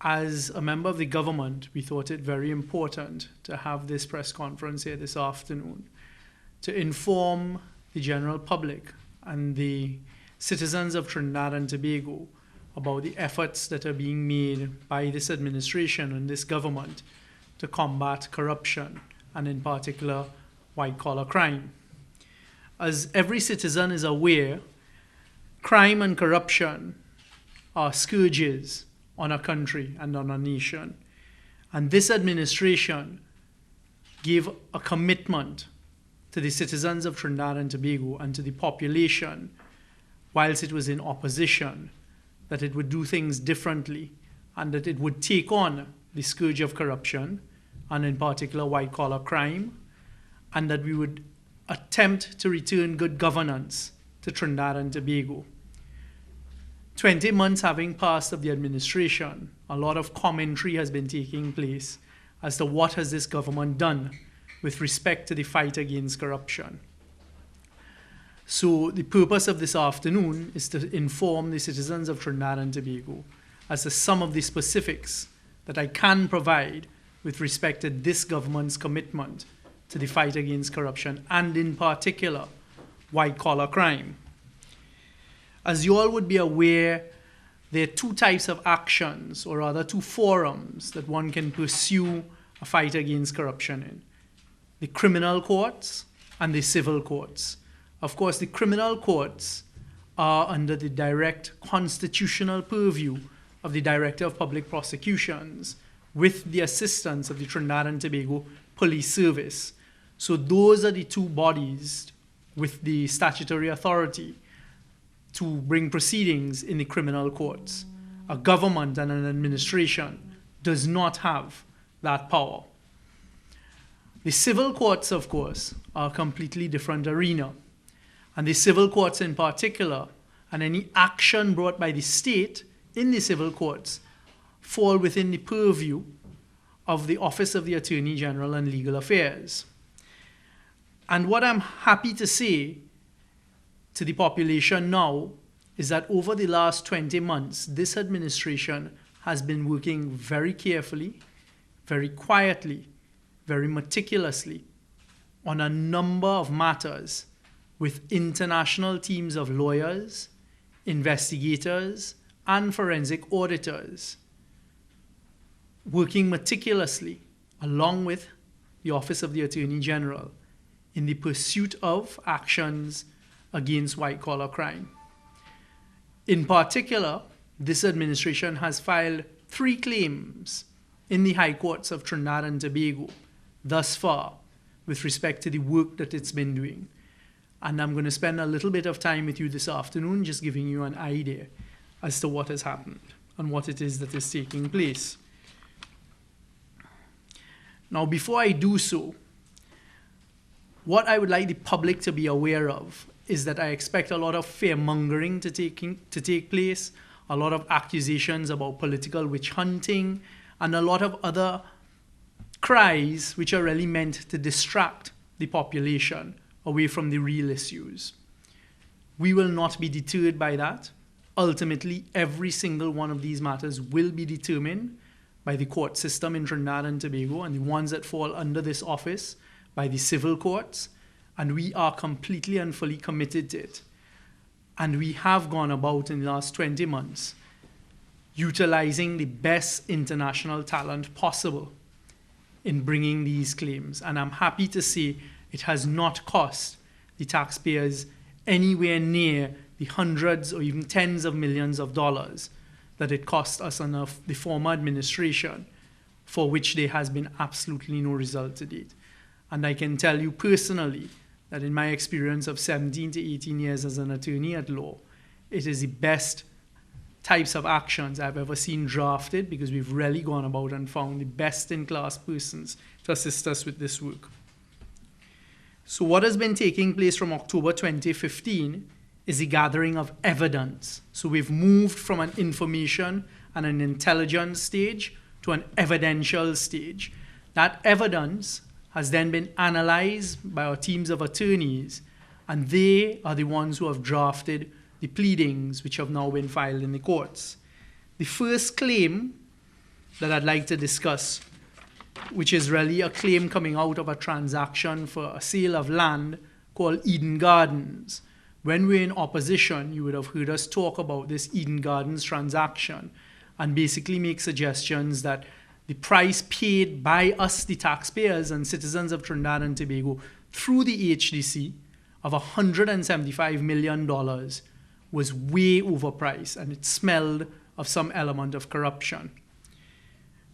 as a member of the government, we thought it very important to have this press conference here this afternoon to inform the general public and the citizens of Trinidad and Tobago about the efforts that are being made by this administration and this government to combat corruption, and in particular, white-collar crime. As every citizen is aware, crime and corruption are scourges on a country and on a nation. And this administration gave a commitment to the citizens of Trinidad and Tobago and to the population, whilst it was in opposition, that it would do things differently and that it would take on the scourge of corruption, and in particular white-collar crime, and that we would attempt to return good governance to Trinidad and Tobago. 20 months having passed of the administration, a lot of commentary has been taking place as to what has this government done with respect to the fight against corruption. So the purpose of this afternoon is to inform the citizens of Trinidad and Tobago as to some of the specifics that I can provide with respect to this government's commitment to the fight against corruption, and in particular, white-collar crime. As you all would be aware, there are two types of actions, or rather two forums, that one can pursue a fight against corruption in: the criminal courts and the civil courts. Of course, the criminal courts are under the direct constitutional purview of the Director of Public Prosecutions, with the assistance of the Trinidad and Tobago Police Service. So those are the two bodies with the statutory authority to bring proceedings in the criminal courts. A government and an administration does not have that power. The civil courts, of course, are a completely different arena. And the civil courts in particular, and any action brought by the state in the civil courts, fall within the purview of the Office of the Attorney General and Legal Affairs. And what I'm happy to say to the population now is that over the last 20 months, this administration has been working very carefully, very quietly, very meticulously on a number of matters with international teams of lawyers, investigators, and forensic auditors, working meticulously along with the Office of the Attorney General in the pursuit of actions against white-collar crime. In particular, this administration has filed 3 claims in the High Courts of Trinidad and Tobago thus far with respect to the work that it's been doing. And I'm going to spend a little bit of time with you this afternoon just giving you an idea as to what has happened and what it is that is taking place. Now, before I do so, what I would like the public to be aware of is that I expect a lot of fear-mongering to take place, a lot of accusations about political witch hunting, and a lot of other cries which are really meant to distract the population away from the real issues. We will not be deterred by that. Ultimately, every single one of these matters will be determined by the court system in Trinidad and Tobago, and the ones that fall under this office by the civil courts, and we are completely and fully committed to it. And we have gone about in the last 20 months utilizing the best international talent possible in bringing these claims. And I'm happy to say it has not cost the taxpayers anywhere near the hundreds or even tens of millions of dollars that it cost us under the former administration, for which there has been absolutely no result to date. And I can tell you personally that in my experience of 17 to 18 years as an attorney at law, it is the best types of actions I've ever seen drafted, because we've really gone about and found the best-in-class persons to assist us with this work. So what has been taking place from October 2015 is the gathering of evidence. So we've moved from an information and an intelligence stage to an evidential stage. That evidence has then been analyzed by our teams of attorneys, and they are the ones who have drafted the pleadings which have now been filed in the courts. The first claim that I'd like to discuss, which is really a claim coming out of a transaction for a sale of land called Eden Gardens. When we're in opposition, you would have heard us talk about this Eden Gardens transaction and basically make suggestions that the price paid by us, the taxpayers and citizens of Trinidad and Tobago, through the HDC of $175 million was way overpriced, and it smelled of some element of corruption.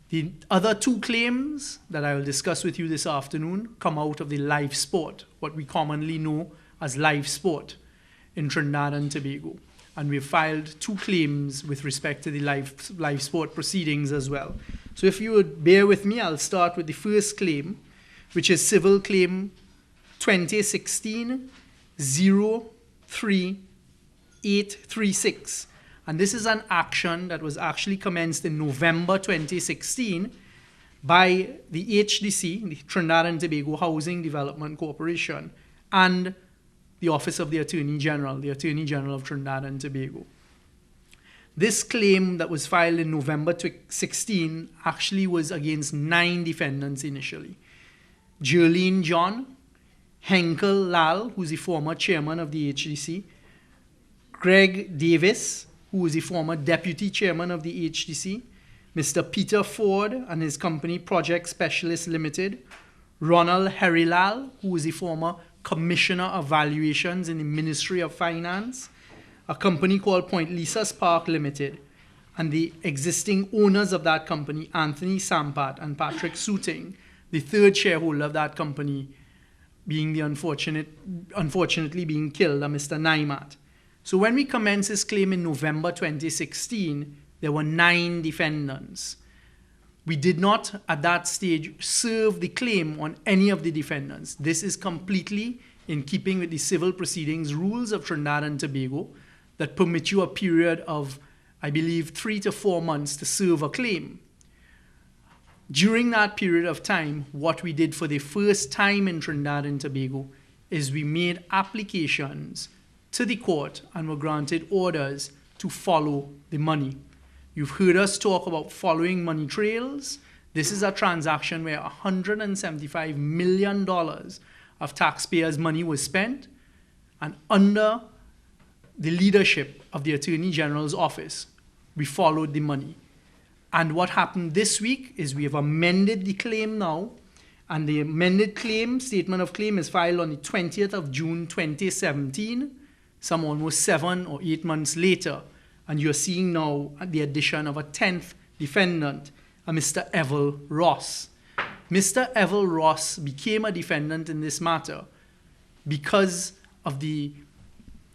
The other two claims that I will discuss with you this afternoon come out of the LifeSport, what we commonly know as LifeSport in Trinidad and Tobago. And we've filed two claims with respect to the LifeSport proceedings as well. So if you would bear with me, I'll start with the first claim, which is Civil Claim 2016-03836. And this is an action that was actually commenced in November 2016 by the HDC, the Trinidad and Tobago Housing Development Corporation, and the Office of the Attorney General of Trinidad and Tobago. This claim that was filed in November 2016 actually was against 9 defendants initially. Jerlene John, Henkel Lal, who's the former chairman of the HDC, Greg Davis, who was the former deputy chairman of the HDC, Mr. Peter Ford and his company Project Specialist Limited, Ronald Herilal, who was the former commissioner of valuations in the Ministry of Finance, a company called Point Lisa Spark Limited, and the existing owners of that company, Anthony Sampat and Patrick Suting, the third shareholder of that company being the unfortunately being killed, Mr. Naimat. So when we commenced this claim in November 2016, there were 9 defendants. We did not, at that stage, serve the claim on any of the defendants. This is completely in keeping with the civil proceedings rules of Trinidad and Tobago that permit you a period of, I believe, 3 to 4 months to serve a claim. During that period of time, what we did for the first time in Trinidad and Tobago is we made applications to the court and were granted orders to follow the money. You've heard us talk about following money trails. This is a transaction where $175 million of taxpayers' money was spent, and under the leadership of the Attorney General's office, we followed the money. And what happened this week is we have amended the claim now, and the amended claim, statement of claim, is filed on the 20th of June 2017, some almost 7 or 8 months later. And you're seeing now the addition of a 10th defendant, a Mr. Evel Ross. Mr. Evel Ross became a defendant in this matter because of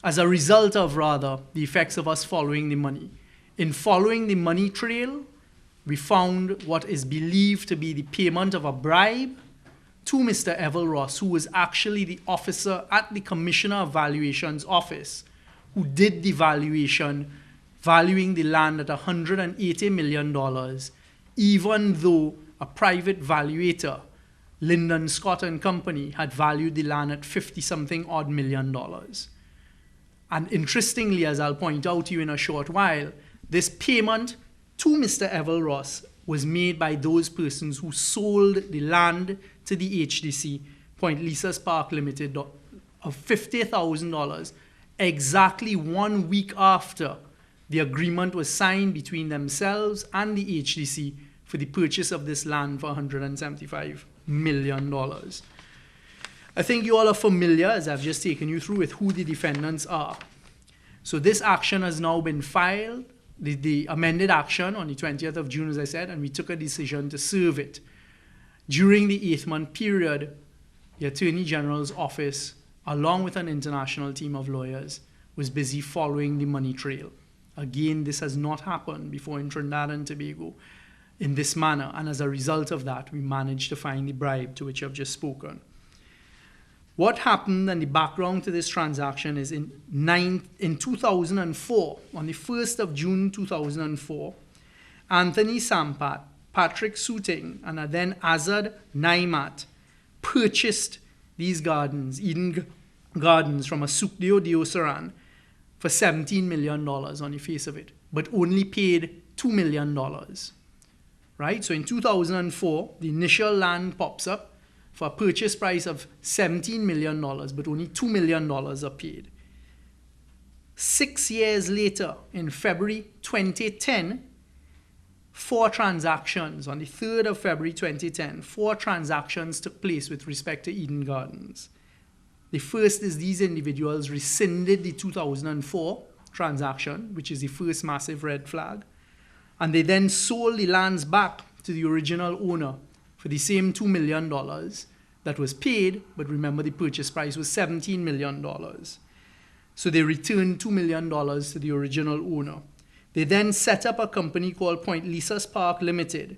as a result of, the effects of us following the money. In following the money trail, we found what is believed to be the payment of a bribe to Mr. Evel Ross, who was actually the officer at the Commissioner of Valuations office, who did the valuation, valuing the land at $180 million, even though a private valuator, Lyndon Scott and Company, had valued the land at $50-something odd million. And interestingly, as I'll point out to you in a short while, this payment to Mr. Evel Ross was made by those persons who sold the land to the HDC, Point Lisa Spark Limited, of $50,000 exactly 1 week after the agreement was signed between themselves and the HDC for the purchase of this land for $175 million. I think you all are familiar, as I've just taken you through, with who the defendants are. So this action has now been filed, the amended action on the 20th of June, as I said, and we took a decision to serve it. During the 8-month period, the Attorney General's office, along with an international team of lawyers, was busy following the money trail. Again, this has not happened before in Trinidad and Tobago in this manner, and as a result of that, we managed to find the bribe to which I've just spoken. What happened and the background to this transaction is in 2004, on the 1st of June 2004, Anthony Sampat, Patrick Suting, and then Azad Naimat purchased these gardens, Eden Gardens, from a Sukdeo Diosaran for $17 million on the face of it, but only paid $2 million. right? So in 2004, the initial land pops up for a purchase price of $17 million, but only $2 million are paid. 6 years later, in February 2010, 4 transactions, on the 3rd of February 2010, 4 transactions took place with respect to Eden Gardens. The first is these individuals rescinded the 2004 transaction, which is the first massive red flag, and they then sold the lands back to the original owner for the same $2 million that was paid, but remember the purchase price was $17 million. So they returned $2 million to the original owner. They then set up a company called Point Lisas Park Limited,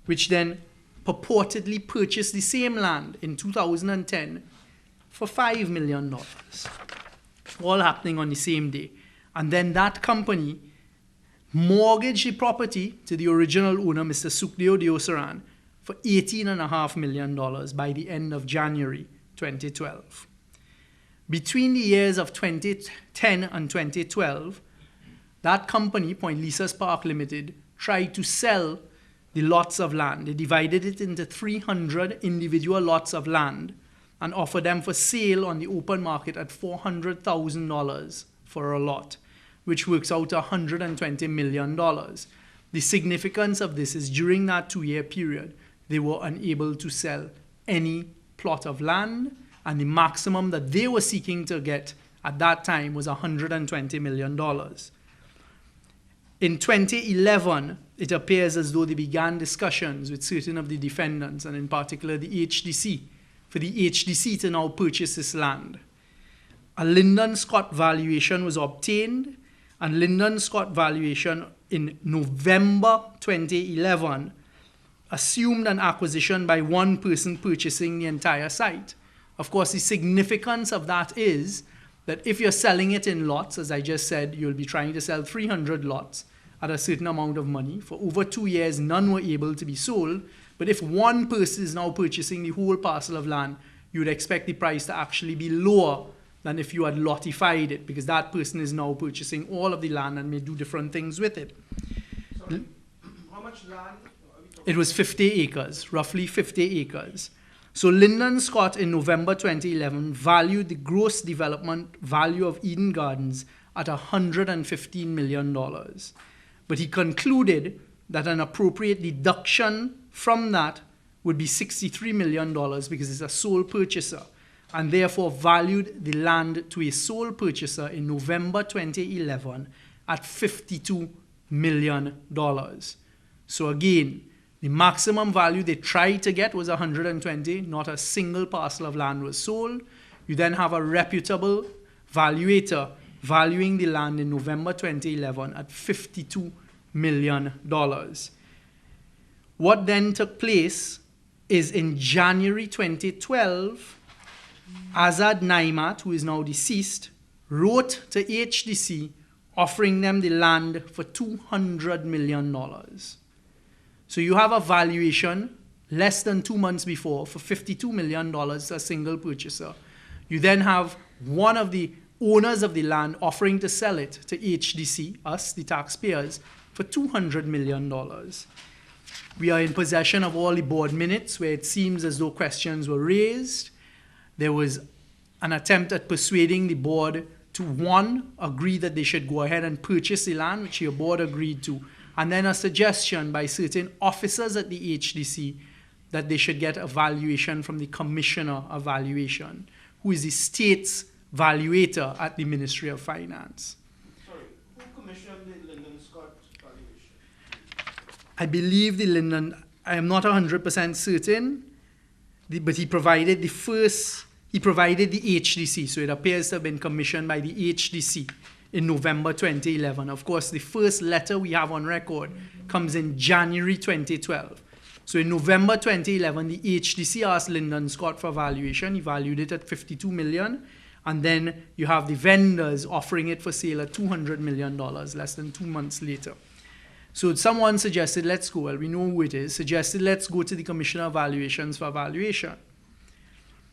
which then purportedly purchased the same land in 2010 for $5 million, all happening on the same day. And then that company mortgaged the property to the original owner, Mr. Sukdeo Deosaran, for $18.5 million by the end of January 2012. Between the years of 2010 and 2012, that company, Point Lisas Park Limited, tried to sell the lots of land. They divided it into 300 individual lots of land and offered them for sale on the open market at $400,000 for a lot, which works out to $120 million. The significance of this is during that 2-year period, they were unable to sell any plot of land, and the maximum that they were seeking to get at that time was $120 million. In 2011, it appears as though they began discussions with certain of the defendants, and in particular the HDC, for the HDC to now purchase this land. A Lyndon Scott valuation was obtained, and Lyndon Scott valuation in November 2011 assumed an acquisition by one person purchasing the entire site. Of course, the significance of that is that if you're selling it in lots, as I just said, you'll be trying to sell 300 lots at a certain amount of money. For over 2 years, none were able to be sold. But if one person is now purchasing the whole parcel of land, you would expect the price to actually be lower than if you had lotified it, because that person is now purchasing all of the land and may do different things with it. Sorry, how much land? It was 50 acres, roughly 50 acres. So Lyndon Scott in November 2011 valued the gross development value of Eden Gardens at $115 million. But he concluded that an appropriate deduction from that would be $63 million because it's a sole purchaser, and therefore valued the land to a sole purchaser in November 2011 at $52 million. So again, the maximum value they tried to get was 120. Not a single parcel of land was sold. You then have a reputable valuator valuing the land in November 2011 at $52 million. What then took place is in January 2012, Azad Naimat, who is now deceased, wrote to HDC offering them the land for $200 million. So you have a valuation less than 2 months before for $52 million, a single purchaser. You then have one of the owners of the land offering to sell it to HDC, us, the taxpayers, for $200 million. We are in possession of all the board minutes where it seems as though questions were raised. There was an attempt at persuading the board to, one, agree that they should go ahead and purchase the land, which your board agreed to, and then a suggestion by certain officers at the HDC that they should get a valuation from the Commissioner of Valuation, who is the state's valuator at the Ministry of Finance. Sorry, who commissioned the Lyndon Scott valuation? I believe the Lyndon, I am not 100% certain, but he provided the HDC, so it appears to have been commissioned by the HDC in November 2011. Of course, the first letter we have on record comes in January 2012. So in November 2011, the HDC asked Lyndon Scott for valuation. He valued it at $52 million. And then you have the vendors offering it for sale at $200 million less than 2 months later. So someone suggested, let's go, well, we know who it is, suggested let's go to the Commissioner of Valuations for valuation.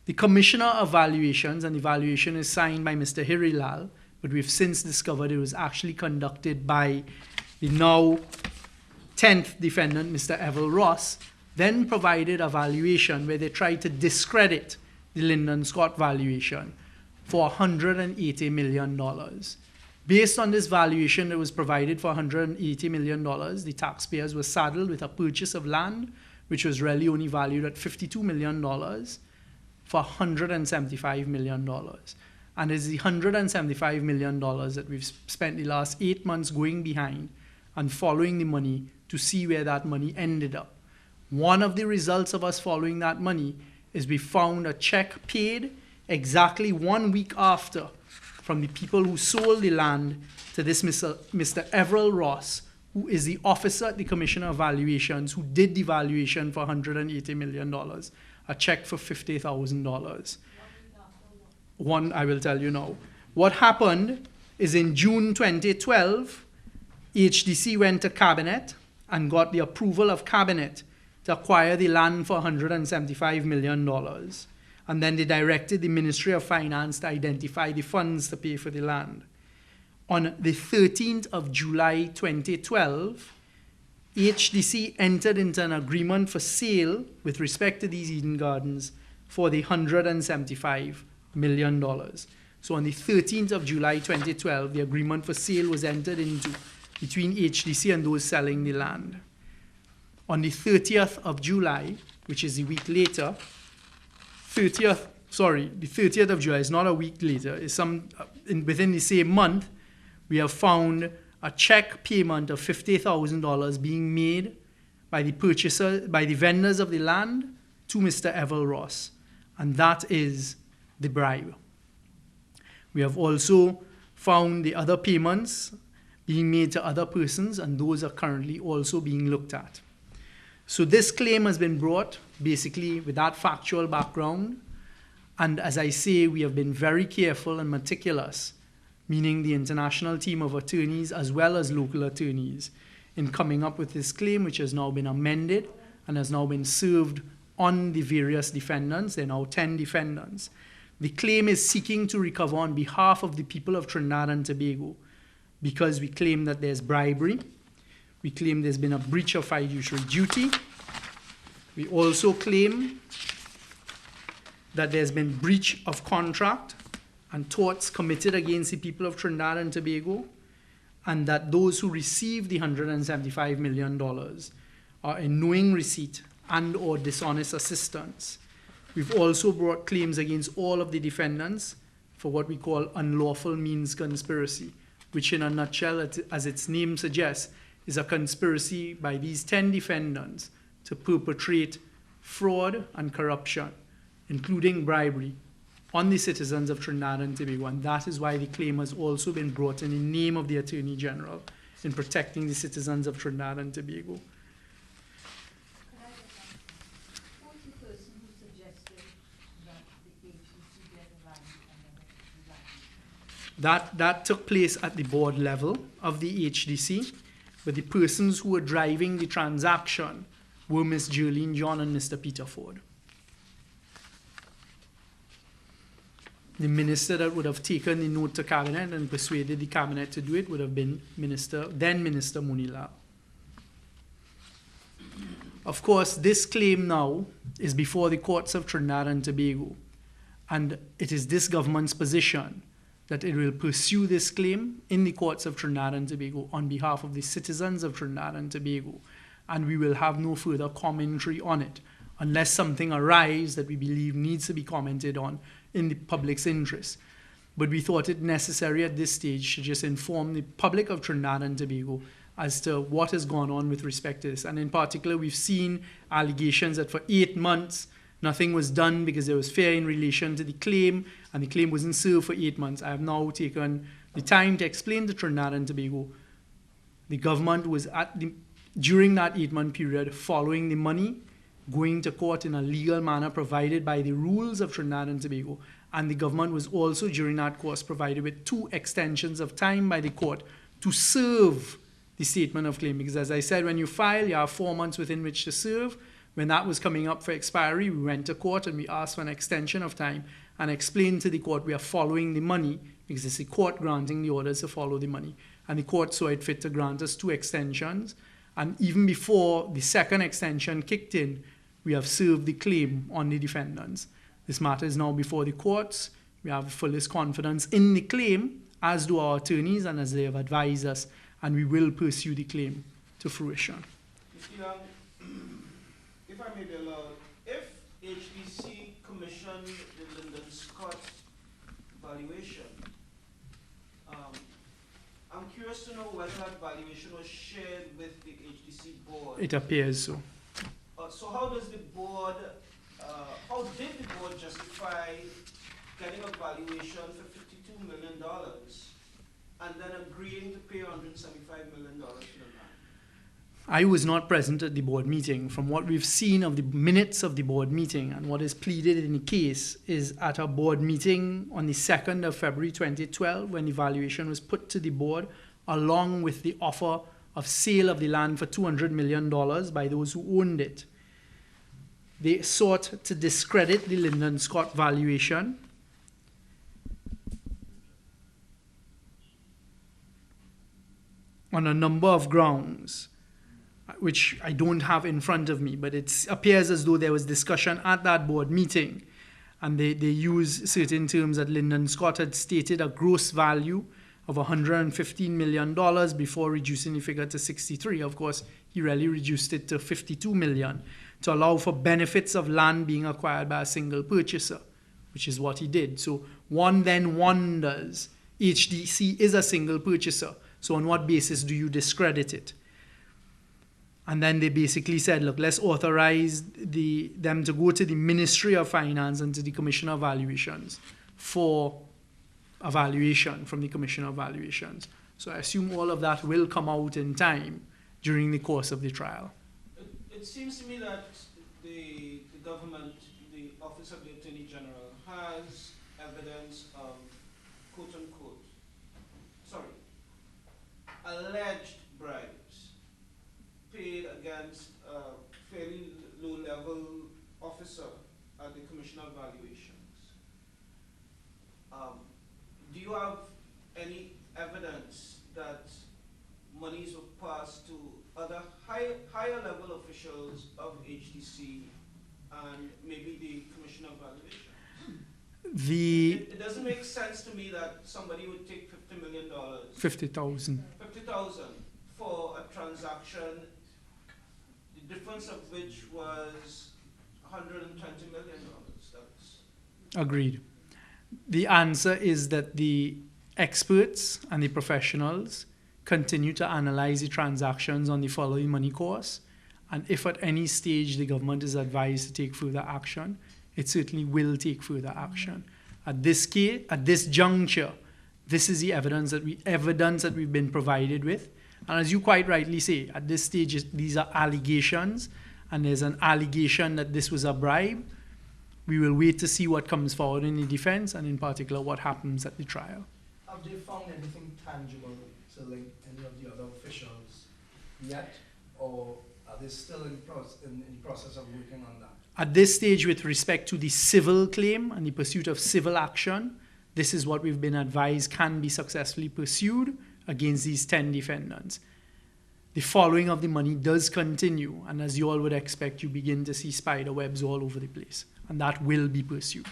The Commissioner of Valuations, and the valuation is signed by Mr. Hirilal, but we've since discovered it was actually conducted by the now 10th defendant, Mr. Everell Ross, then provided a valuation where they tried to discredit the Lyndon Scott valuation for $180 million. Based on this valuation that was provided for $180 million, the taxpayers were saddled with a purchase of land, which was really only valued at $52 million for $175 million. And it's the $175 million that we've spent the last 8 months going behind and following the money to see where that money ended up. One of the results of us following that money is we found a check paid exactly 1 week after from the people who sold the land to this Mr. Everell Ross, who is the officer at the Commissioner of Valuations who did the valuation for $180 million, a check for $50,000. One, I will tell you now. What happened is in June 2012, HDC went to Cabinet and got the approval of Cabinet to acquire the land for $175 million. And then they directed the Ministry of Finance to identify the funds to pay for the land. On the 13th of July 2012, HDC entered into an agreement for sale with respect to these Eden Gardens for the $175 million. So on the 13th of July 2012, the agreement for sale was entered into between HDC and those selling the land. On the 30th of July, which is a week later, the 30th of July is not a week later, it's within the same month, we have found a check payment of $50,000 being made by the vendors of the land to Mr. Everell Ross. And that is the bribe. We have also found the other payments being made to other persons, and those are currently also being looked at. So this claim has been brought basically with that factual background. And as I say, we have been very careful and meticulous, meaning the international team of attorneys as well as local attorneys, in coming up with this claim, which has now been amended and has now been served on the various defendants. There are now 10 defendants. The claim is seeking to recover on behalf of the people of Trinidad and Tobago because we claim that there's bribery. We claim there's been a breach of fiduciary duty. We also claim that there's been breach of contract and torts committed against the people of Trinidad and Tobago, and that those who receive the $175 million are in knowing receipt and or dishonest assistance. We've also brought claims against all of the defendants for what we call unlawful means conspiracy, which in a nutshell, as its name suggests, is a conspiracy by these 10 defendants to perpetrate fraud and corruption, including bribery, on the citizens of Trinidad and Tobago. And that is why the claim has also been brought in the name of the Attorney General in protecting the citizens of Trinidad and Tobago. That took place at the board level of the HDC, but the persons who were driving the transaction were Ms. Jerlene John and Mr. Peter Ford. The minister that would have taken the note to Cabinet and persuaded the Cabinet to do it would have been then Minister Munilal. Of course, this claim now is before the courts of Trinidad and Tobago, and it is this government's position that it will pursue this claim in the courts of Trinidad and Tobago on behalf of the citizens of Trinidad and Tobago, and we will have no further commentary on it unless something arrives that we believe needs to be commented on in the public's interest. But we thought it necessary at this stage to just inform the public of Trinidad and Tobago as to what has gone on with respect to this. And in particular, we've seen allegations that for 8 months, nothing was done because there was fear in relation to the claim, and the claim wasn't served for 8 months. I have now taken the time to explain to Trinidad and Tobago the government was during that 8-month period following the money, going to court in a legal manner provided by the rules of Trinidad and Tobago, and the government was also during that course provided with 2 extensions of time by the court to serve the statement of claim. Because as I said, when you file, you have 4 months within which to serve. When that was coming up for expiry, we went to court and we asked for an extension of time and explained to the court we are following the money because it's the court granting the orders to follow the money. And the court saw it fit to grant us 2 extensions. And even before the second extension kicked in, we have served the claim on the defendants. This matter is now before the courts. We have fullest confidence in the claim, as do our attorneys and as they have advised us, and we will pursue the claim to fruition. Mr. Young, if I may be allowed, if HDC commissioned the Lyndon Scott valuation, I'm curious to know whether that valuation was shared with the HDC board. It appears so. So how does the board, how did the board justify getting a valuation for $52 million and then agreeing to pay $175 million to the man? I was not present at the board meeting. From what we've seen of the minutes of the board meeting and what is pleaded in the case is at a board meeting on the 2nd of February 2012 when the valuation was put to the board along with the offer of sale of the land for $200 million by those who owned it. They sought to discredit the Lyndon Scott valuation on a number of grounds, which I don't have in front of me, but it appears as though there was discussion at that board meeting, and they use certain terms that Lyndon Scott had stated a gross value of $115 million before reducing the figure to 63. Of course, he really reduced it to 52 million to allow for benefits of land being acquired by a single purchaser, which is what he did. So one then wonders, HDC is a single purchaser, so on what basis do you discredit it? And then they basically said, look, let's authorize them to go to the Ministry of Finance and to the Commissioner of Valuations for a valuation from the Commissioner of Valuations. So I assume all of that will come out in time during the course of the trial. It seems to me that the government, the Office of the Attorney General, has evidence of quote-unquote, alleged bribes paid against a fairly low-level officer at the Commission of Valuations. Do you have any evidence that monies were passed to other higher level officials of HDC and maybe the Commission of Valuations? It doesn't make sense to me that somebody would take $50 million. 50,000. 50,000 for a transaction, the difference of which was $120 million. That's agreed. The answer is that the experts and the professionals continue to analyze the transactions on the following money course, and if at any stage the government is advised to take further action, it certainly will take further action. At this juncture, this is the evidence that we've been provided with, and as you quite rightly say, at this stage these are allegations, and there's an allegation that this was a bribe. We will wait to see what comes forward in the defense, and in particular what happens at the trial. Have they found anything tangible to link any of the other officials yet, or are they still in the process of working on that? At this stage, with respect to the civil claim and the pursuit of civil action, this is what we've been advised can be successfully pursued against these 10 defendants. The following of the money does continue, and as you all would expect, you begin to see spider webs all over the place, and that will be pursued.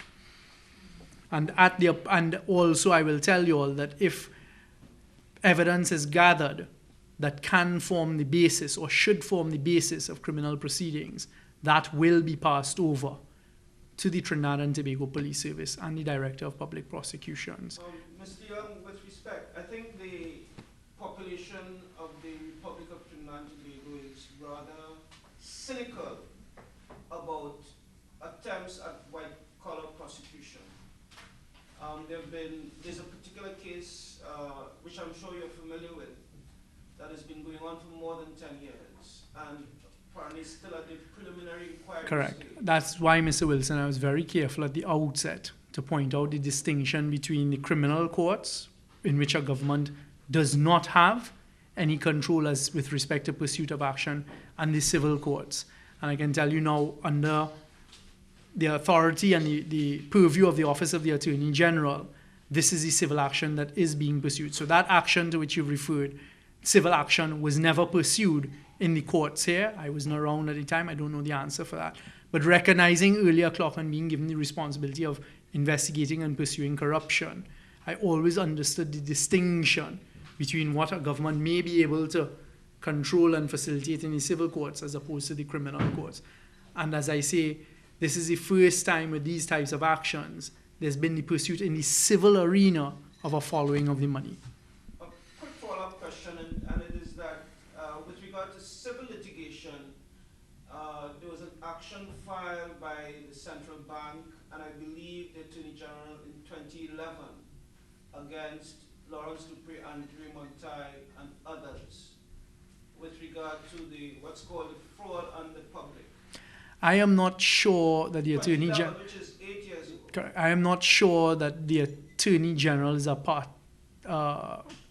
And also I will tell you all that if evidence is gathered that can form the basis or should form the basis of criminal proceedings, that will be passed over to the Trinidad and Tobago Police Service and the Director of Public Prosecutions. Mr. Young, with respect, I think the population of the Republic of Trinidad and Tobago is rather cynical about attempts at white-collar prosecution. There's a particular case, which I'm sure you're familiar with, that has been going on for more than 10 years, and apparently still at the preliminary inquiry Correct. stage. That's why, Mr. Wilson, I was very careful at the outset to point out the distinction between the criminal courts, in which a government does not have any control as with respect to pursuit of action, and the civil courts. And I can tell you now, under the authority and the purview of the Office of the Attorney General, this is the civil action that is being pursued. So that action to which you've referred civil action was never pursued in the courts here. I wasn't around at the time. I don't know the answer for that. But recognizing earlier clock and being given the responsibility of investigating and pursuing corruption, I always understood the distinction between what a government may be able to control and facilitate in the civil courts as opposed to the criminal courts. And as I say, this is the first time with these types of actions there's been the pursuit in the civil arena of a following of the money. A quick follow-up question, and it is that with regard to civil litigation, there was an action filed by the central bank, and I believe the Attorney General in 2011 against Lawrence Dupree, Andre Montai, and others with regard to the what's called the fraud on the public. I am not sure that the Attorney General, which is 8 years ago. I am not sure that the Attorney General is a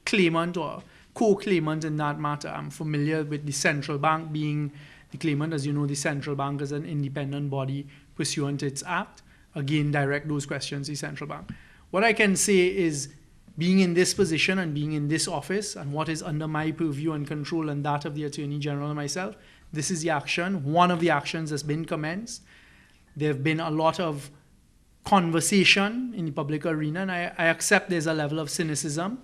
claimant or co-claimant in that matter. I'm familiar with the central bank being the claimant. As you know, the central bank is an independent body pursuant to its act. Again, direct those questions to the central bank. What I can say is, being in this position and being in this office and what is under my purview and control and that of the Attorney General and myself, this is the action, one of the actions that's been commenced. There have been a lot of conversation in the public arena, and I accept there's a level of cynicism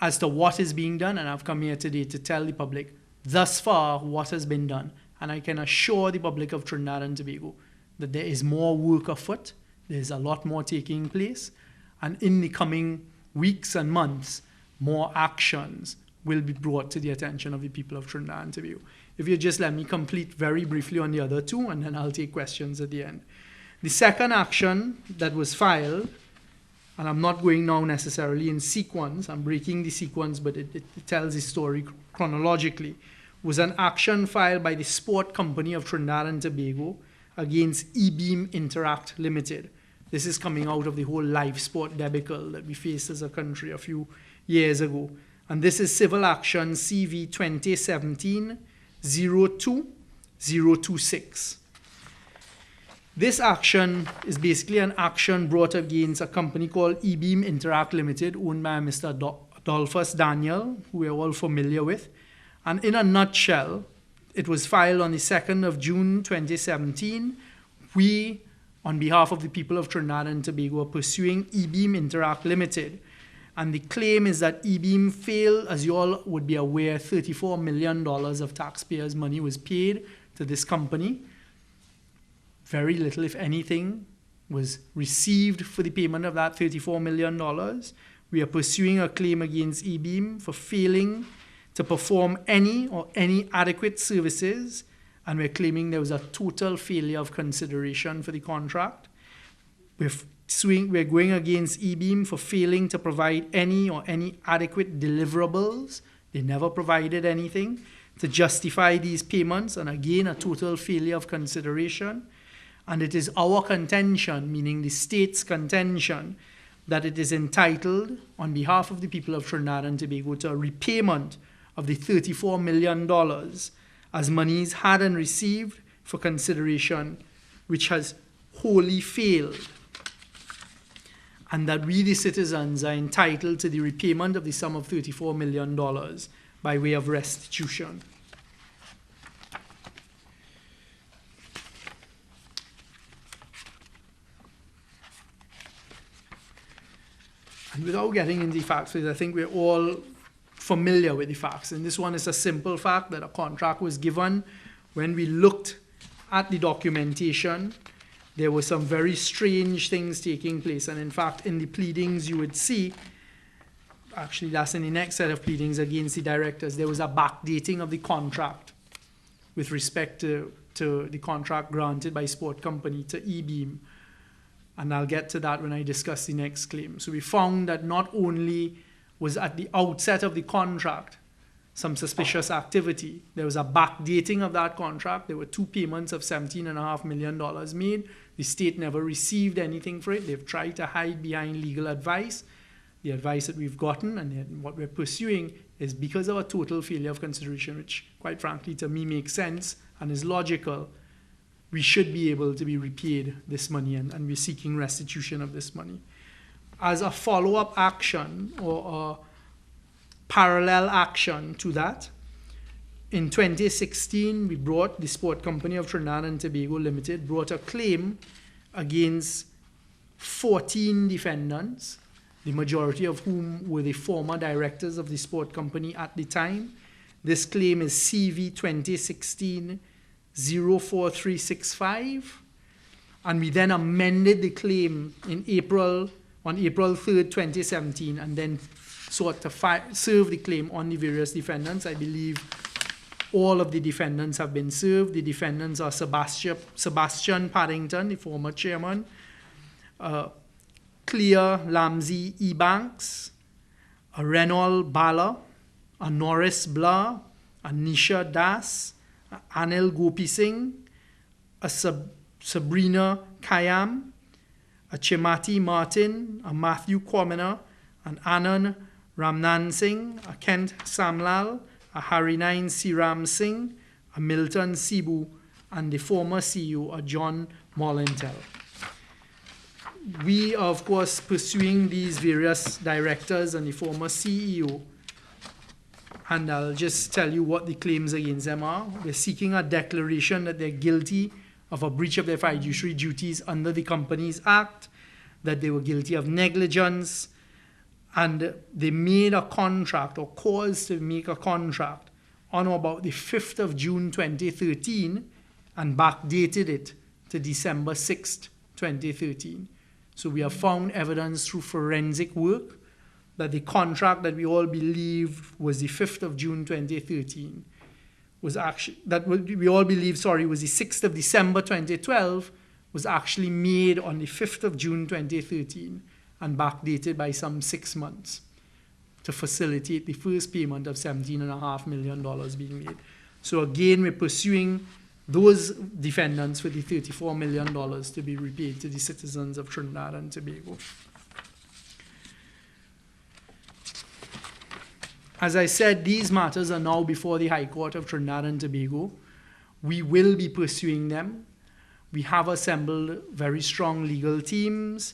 as to what is being done, and I've come here today to tell the public thus far what has been done. And I can assure the public of Trinidad and Tobago that there is more work afoot, there's a lot more taking place, and in the coming weeks and months, more actions will be brought to the attention of the people of Trinidad and Tobago. If you just let me complete very briefly on the other two, and then I'll take questions at the end. The second action that was filed, and I'm not going now necessarily in sequence, I'm breaking the sequence, but it tells the story chronologically, was an action filed by the Sport Company of Trinidad and Tobago against EBeam Interact Limited. This is coming out of the whole LifeSport debacle that we faced as a country a few years ago. And this is civil action CV 2017-02026. This action is basically an action brought against a company called EBeam Interact Limited, owned by Mr. Adolphus Daniel, who we're all familiar with. And in a nutshell, it was filed on the 2nd of June 2017. We, on behalf of the people of Trinidad and Tobago, are pursuing EBeam Interact Limited. And the claim is that EBeam failed, as you all would be aware, $34 million of taxpayers' money was paid to this company. Very little, if anything, was received for the payment of that $34 million. We are pursuing a claim against EBeam for failing to perform any adequate services, and we're claiming there was a total failure of consideration for the contract. We're going against EBeam for failing to provide any adequate deliverables. They never provided anything to justify these payments, and again, a total failure of consideration. And it is our contention, meaning the state's contention, that it is entitled, on behalf of the people of Trinidad and Tobago, to a repayment of the $34 million as monies had and received for consideration, which has wholly failed. And that we, the citizens, are entitled to the repayment of the sum of $34 million by way of restitution. And without getting into the facts, I think we're all familiar with the facts. And this one is a simple fact that a contract was given. When we looked at the documentation, there were some very strange things taking place. And in fact, in the pleadings you would see, actually that's in the next set of pleadings against the directors, there was a backdating of the contract with respect to the contract granted by Sport Company to EBeam. And I'll get to that when I discuss the next claim. So we found that not only was at the outset of the contract some suspicious activity, there was a backdating of that contract. There were two payments of $17.5 million made. The state never received anything for it. They've tried to hide behind legal advice. The advice that we've gotten and what we're pursuing is because of a total failure of consideration, which quite frankly to me makes sense and is logical. We should be able to be repaid this money, and we're seeking restitution of this money. As a follow-up action or a parallel action to that. In 2016, we brought the Sport Company of Trinidad and Tobago Limited, brought a claim against 14 defendants, the majority of whom were the former directors of the sport company at the time. This claim is CV 2016-04365. And we then amended the claim on April 3rd, 2017, and then sought to serve the claim on the various defendants. I believe all of the defendants have been served. The defendants are Sebastian Paddington, the former chairman, Clear Lamzi Ebanks, a Renal Bala, a Norris Blah, a Nisha Das, a Anil Gopi Singh, a Sabrina Kayam, a Chimati Martin, a Matthew Kwamina, an Anand Ramnan Singh, a Kent Samlal, a Harinain Siram Singh, a Milton Sibu, and the former CEO, a John Molintel. We are, of course, pursuing these various directors and the former CEO, and I'll just tell you what the claims against them are. We're seeking a declaration that they're guilty of a breach of their fiduciary duties under the Companies Act, that they were guilty of negligence, and they made a contract or caused to make a contract on or about the 5th of June 2013 and backdated it to December 6th, 2013. So we have found evidence through forensic work that the contract that we all believe was the 5th of June 2013 was actually, was the 6th of December 2012, was actually made on the 5th of June 2013 and backdated by some 6 months to facilitate the first payment of $17.5 million being made. So again, we're pursuing those defendants for the $34 million to be repaid to the citizens of Trinidad and Tobago. As I said, these matters are now before the High Court of Trinidad and Tobago. We will be pursuing them. We have assembled very strong legal teams.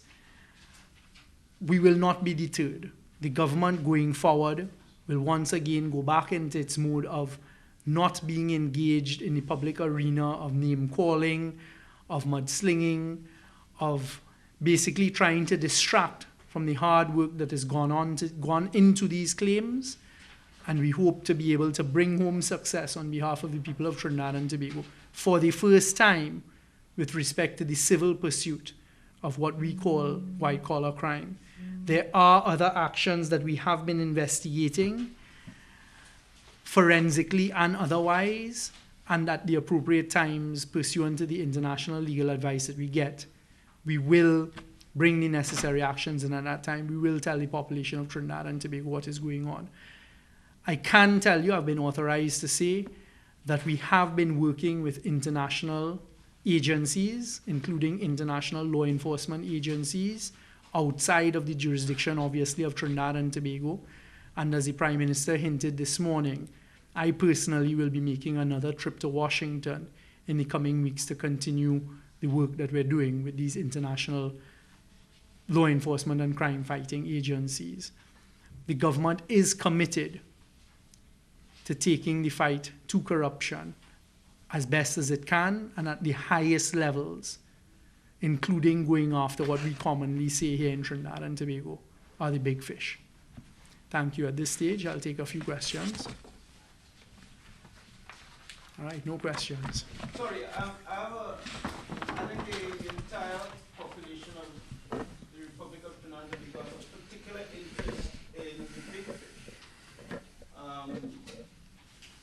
We will not be deterred. The government going forward will once again go back into its mode of not being engaged in the public arena of name-calling, of mudslinging, of basically trying to distract from the hard work that has gone into these claims. And we hope to be able to bring home success on behalf of the people of Trinidad and Tobago for the first time with respect to the civil pursuit of what we call white-collar crime. There are other actions that we have been investigating, forensically and otherwise, and at the appropriate times, pursuant to the international legal advice that we get, we will bring the necessary actions, and at that time, we will tell the population of Trinidad and Tobago what is going on. I can tell you, I've been authorized to say that we have been working with international agencies, including international law enforcement agencies, outside of the jurisdiction, obviously, of Trinidad and Tobago. And as the Prime Minister hinted this morning, I personally will be making another trip to Washington in the coming weeks to continue the work that we're doing with these international law enforcement and crime-fighting agencies. The government is committed to taking the fight to corruption as best as it can and at the highest levels, including going after what we commonly say here in Trinidad and Tobago are the big fish. Thank you. At this stage, I'll take a few questions. All right, no questions. Sorry, I think the entire population of the Republic of Trinidad and Tobago has a particular interest in the big fish.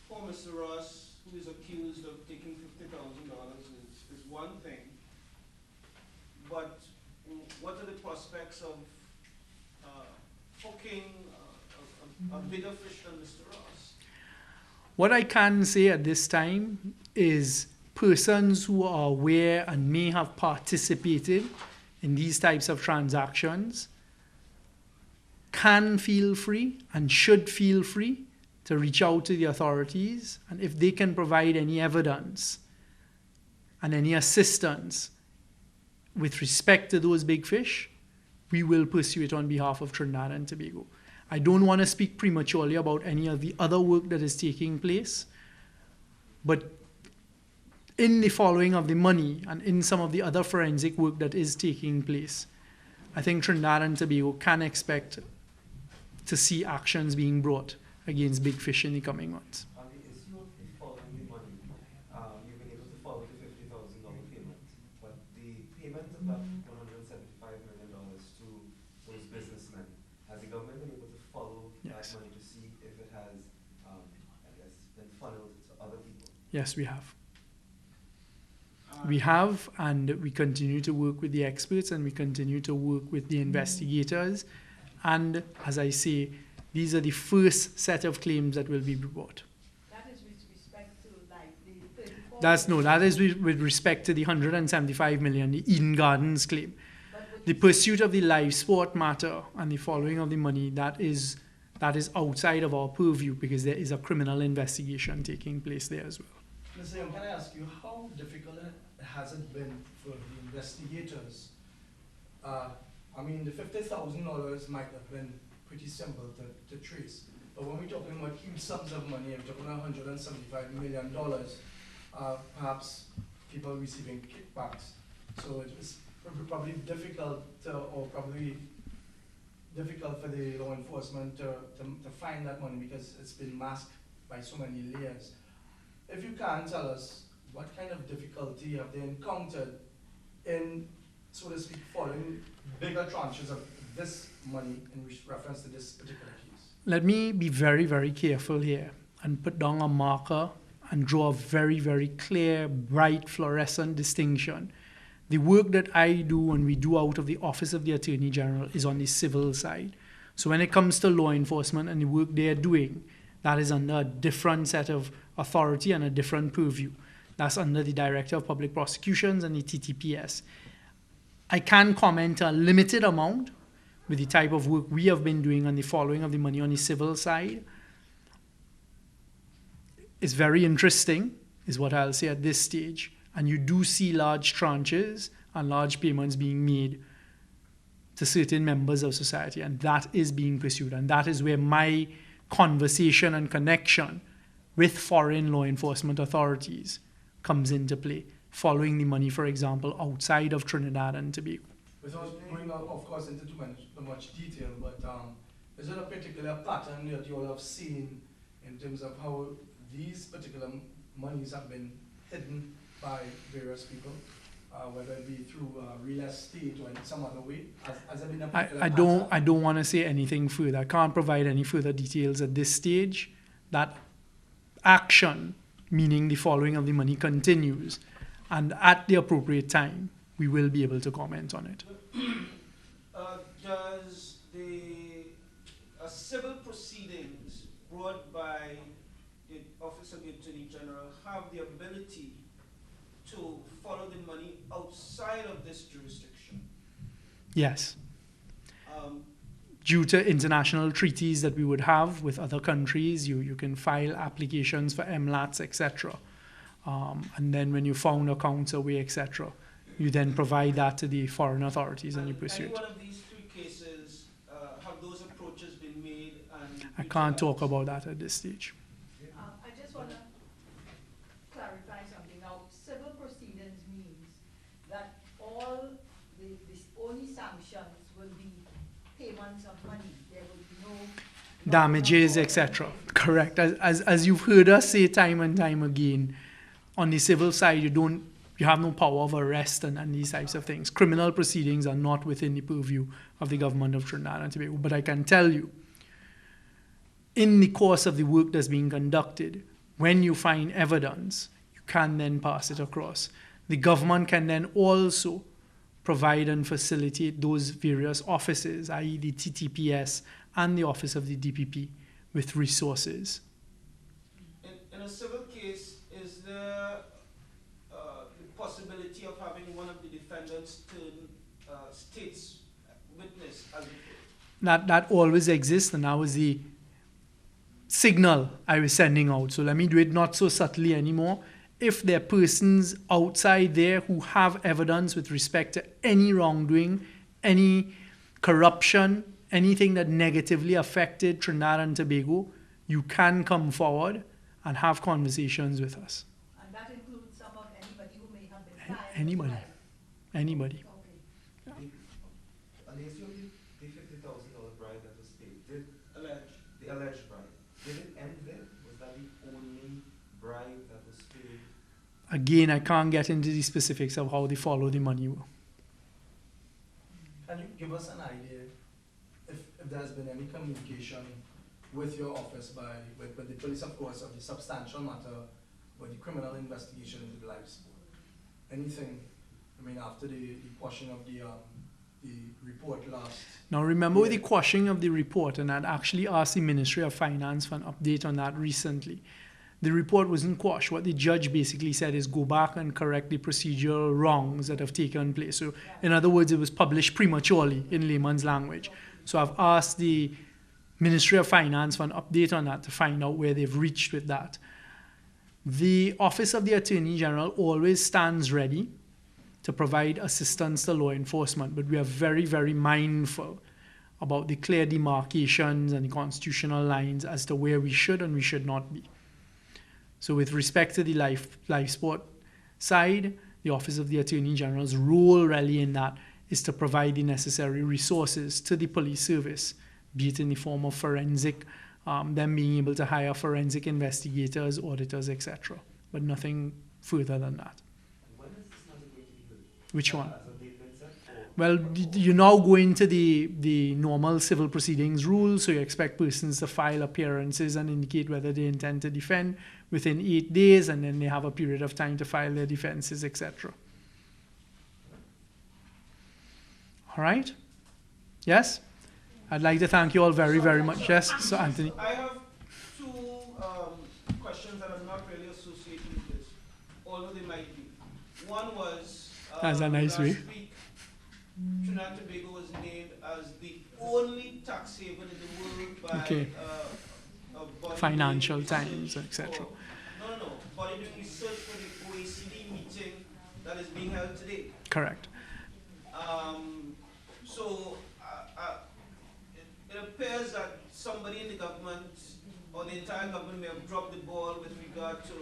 Poor Mr. Ross, who is accused of taking $50,000 is one thing, but what are the prospects of hooking a bigger fish than Mr. Ross? What I can say at this time is persons who are aware and may have participated in these types of transactions can feel free and should feel free to reach out to the authorities, and if they can provide any evidence and any assistance with respect to those big fish, we will pursue it on behalf of Trinidad and Tobago. I don't want to speak prematurely about any of the other work that is taking place, but in the following of the money and in some of the other forensic work that is taking place, I think Trinidad and Tobago can expect to see actions being brought against big fish in the coming months. On the issue of the following the money, you've been able to follow the $50,000 payment, but the payment of that $175 million to those businessmen, has the government been able to follow that money to see if it has, been funneled to other people? Yes, we have. We have, and we continue to work with the experts, and we continue to work with the investigators. And as I say, these are the first set of claims that will be brought. That is with respect to like the 34. That is with respect to the 175 million, the Eden Gardens claim. The pursuit of the LifeSport matter and the following of the money, that is outside of our purview, because there is a criminal investigation taking place there as well. Mr. Young, can I ask you, how difficult has it been for the investigators? I mean, the $50,000 might have been pretty simple to trace, but when we're talking about huge sums of money, we're talking about $175 million, perhaps people receiving kickbacks. So it's probably difficult for the law enforcement to find that money, because it's been masked by so many layers. If you can tell us, what kind of difficulty have they encountered in, so to speak, following bigger tranches of this money in reference to this particular case? Let me be very, very careful here and put down a marker and draw a very, very clear, bright, fluorescent distinction. The work that I do and we do out of the Office of the Attorney General is on the civil side. So when it comes to law enforcement and the work they are doing, that is under a different set of authority and a different purview. That's under the Director of Public Prosecutions and the TTPS. I can comment a limited amount with the type of work we have been doing on the following of the money on the civil side. It's very interesting, is what I'll say at this stage. And you do see large tranches and large payments being made to certain members of society, and that is being pursued. And that is where my conversation and connection with foreign law enforcement authorities comes into play, following the money, for example, outside of Trinidad and Tobago. Without going, of course, into too much detail, but is there a particular pattern that you all have seen in terms of how these particular monies have been hidden by various people, whether it be through real estate or in some other way? Has there been a particular pattern? I don't want to say anything further. I can't provide any further details at this stage. That action, meaning the following of the money, continues, and at the appropriate time, we will be able to comment on it. Does the civil proceedings brought by the Office of the Attorney General have the ability to follow the money outside of this jurisdiction? Yes. Due to international treaties that we would have with other countries, you can file applications for MLATs, etc. And then when you found accounts away, etc., you then provide that to the foreign authorities and you pursue it. Any one of these three cases, have those approaches been made? And I can't talk about that at this stage. I just want to clarify something. Now, civil proceedings means that all the only sanctions will be payments of money. There will be no Damages, etc. Correct. As you've heard us say time and time again, on the civil side, you have no power of arrest and these types of things. Criminal proceedings are not within the purview of the government of Trinidad and Tobago. But I can tell you, in the course of the work that's being conducted, when you find evidence, you can then pass it across. The government can then also provide and facilitate those various offices, i.e. the TTPS and the Office of the DPP, with resources. In a civil case, is there the possibility of having one of the defendants turn state's witness as before? That always exists, and that was the signal I was sending out. So let me do it not so subtly anymore. If there are persons outside there who have evidence with respect to any wrongdoing, any corruption, anything that negatively affected Trinidad and Tobago, you can come forward and have conversations with us. And that includes some of anybody who may have been fined. Anybody. Right. Anybody. Okay. Unless the $50,000 bribe that was paid, did Alleged. the alleged bribe, did it end there? Was that the only bribe that was paid? Again, I can't get into the specifics of how they follow the money. Can you give us an idea if there's been any communication with your office with the police, of course, of the substantial matter, but the criminal investigation into the LifeSport? Anything, I mean, after the quashing of the report last? Now remember with the quashing of the report, and I'd actually asked the Ministry of Finance for an update on that recently. The report wasn't quashed. What the judge basically said is go back and correct the procedural wrongs that have taken place. So in other words, it was published prematurely in layman's language. So I've asked the Ministry of Finance for an update on that to find out where they've reached with that. The Office of the Attorney General always stands ready to provide assistance to law enforcement, but we are very, very mindful about the clear demarcations and the constitutional lines as to where we should and we should not be. So with respect to the LifeSport side, the Office of the Attorney General's role really in that is to provide the necessary resources to the police service, be it in the form of forensic, them being able to hire forensic investigators, auditors, etc. But nothing further than that. When is this matter going to be heard? Which one? Has a date been set? Well, you now go into the normal civil proceedings rules, so you expect persons to file appearances and indicate whether they intend to defend within 8 days, and then they have a period of time to file their defenses, etc. All right? Yes? I'd like to thank you all very, very much. Yes, so Anthony. I have two questions that are not really associated with this, although they might be. One was That's a nice last way. week, Trinidad and Tobago was named as the only tax haven in the world by Okay. a body Financial doing Times, research etc. for- No, body doing research for the OECD meeting that is being held today. Correct. So it appears that somebody in the government or the entire government may have dropped the ball with regard to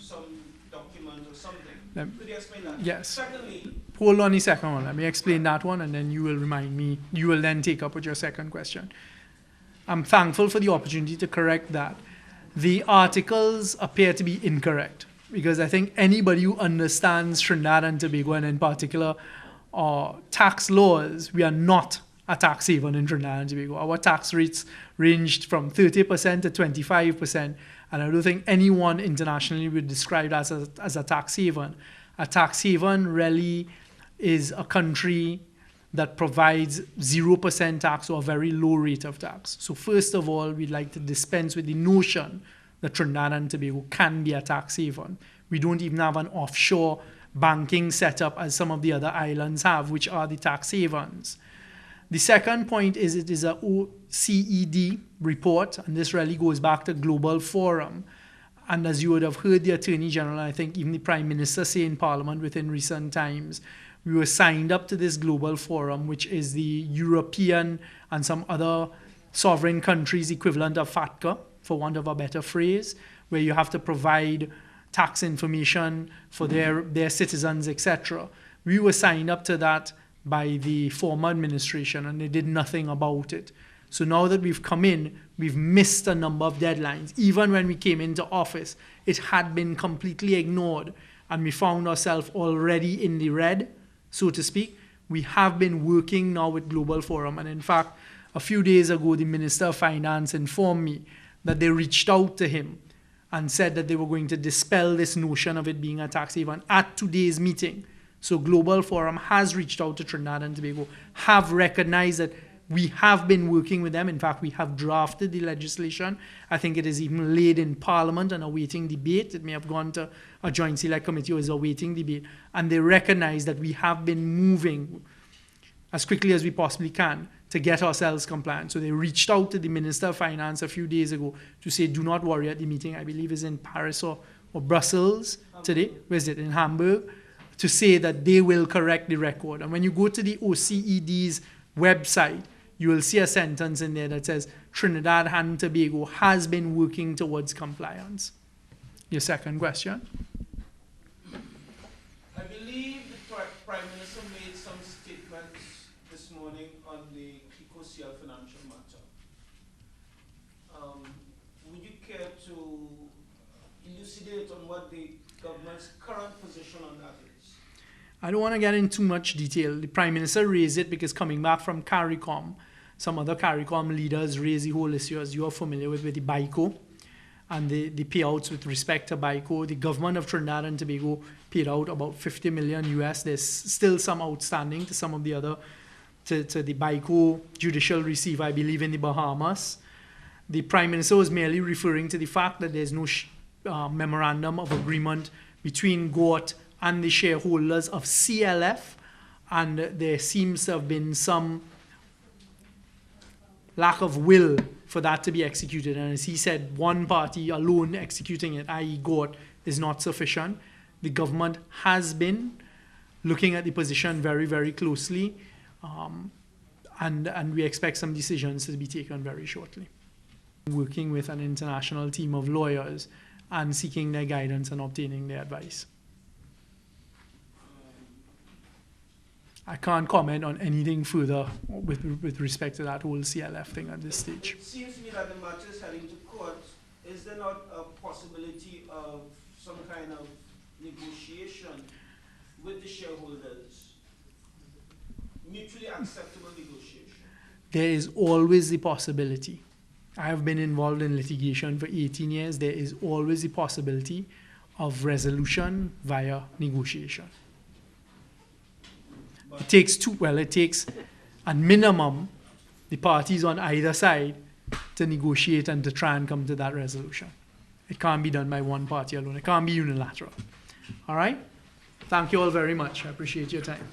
some document or something. Could you explain that? Yes. Secondly, Hold on a second one. Let me explain that one, and then you will remind me. You will then take up with your second question. I'm thankful for the opportunity to correct that. The articles appear to be incorrect, because I think anybody who understands Trinidad and Tobago, and in particular tax laws, we are not a tax haven in Trinidad and Tobago. Our tax rates ranged from 30% to 25%, and I don't think anyone internationally would describe that as a tax haven. A tax haven really is a country that provides 0% tax or a very low rate of tax. So first of all, we'd like to dispense with the notion that Trinidad and Tobago can be a tax haven. We don't even have an offshore banking setup as some of the other islands have, which are the tax havens. The second point is it is a OECD report, and this really goes back to Global Forum. And as you would have heard the Attorney General, I think even the Prime Minister say in Parliament within recent times, we were signed up to this Global Forum, which is the European and some other sovereign countries' equivalent of FATCA, for want of a better phrase, where you have to provide tax information for their citizens, etc. We were signed up to that by the former administration, and they did nothing about it. So now that we've come in, we've missed a number of deadlines. Even when we came into office, it had been completely ignored, and we found ourselves already in the red, so to speak. We have been working now with Global Forum, and in fact, a few days ago, the Minister of Finance informed me that they reached out to him and said that they were going to dispel this notion of it being a tax haven at today's meeting. So Global Forum has reached out to Trinidad and Tobago, have recognized that we have been working with them. In fact, we have drafted the legislation. I think it is even laid in Parliament and awaiting debate. It may have gone to a joint select committee or is awaiting debate. And they recognize that we have been moving as quickly as we possibly can to get ourselves compliant. So they reached out to the Minister of Finance a few days ago to say, do not worry at the meeting. I believe is in Paris or Brussels today. Where is it? In Hamburg. To say that they will correct the record. And when you go to the OECD's website, you will see a sentence in there that says Trinidad and Tobago has been working towards compliance. Your second question? I believe the Prime Minister made some statements this morning on the EcoCL financial matter. Would you care to elucidate on what the government's current position on that is? I don't want to get into much detail. The Prime Minister raised it because coming back from CARICOM, some other CARICOM leaders raised the whole issue, as you are familiar with the BICO and the payouts with respect to BICO. The government of Trinidad and Tobago paid out about 50 million US. There's still some outstanding to some of the other, to the BICO judicial receiver, I believe, in the Bahamas. The Prime Minister was merely referring to the fact that there's no memorandum of agreement between GOAT and the shareholders of CLF, and there seems to have been some lack of will for that to be executed. And as he said, one party alone executing it, i.e. GOAT, is not sufficient. The government has been looking at the position very, very closely, and we expect some decisions to be taken very shortly. Working with an international team of lawyers and seeking their guidance and obtaining their advice. I can't comment on anything further with respect to that whole CLF thing at this stage. It seems to me that the matter is heading to court. Is there not a possibility of some kind of negotiation with the shareholders? Mutually acceptable negotiation? There is always the possibility. I have been involved in litigation for 18 years. There is always the possibility of resolution via negotiation. It takes at minimum the parties on either side to negotiate and to try and come to that resolution. It can't be done by one party alone. It can't be unilateral. All right? Thank you all very much. I appreciate your time.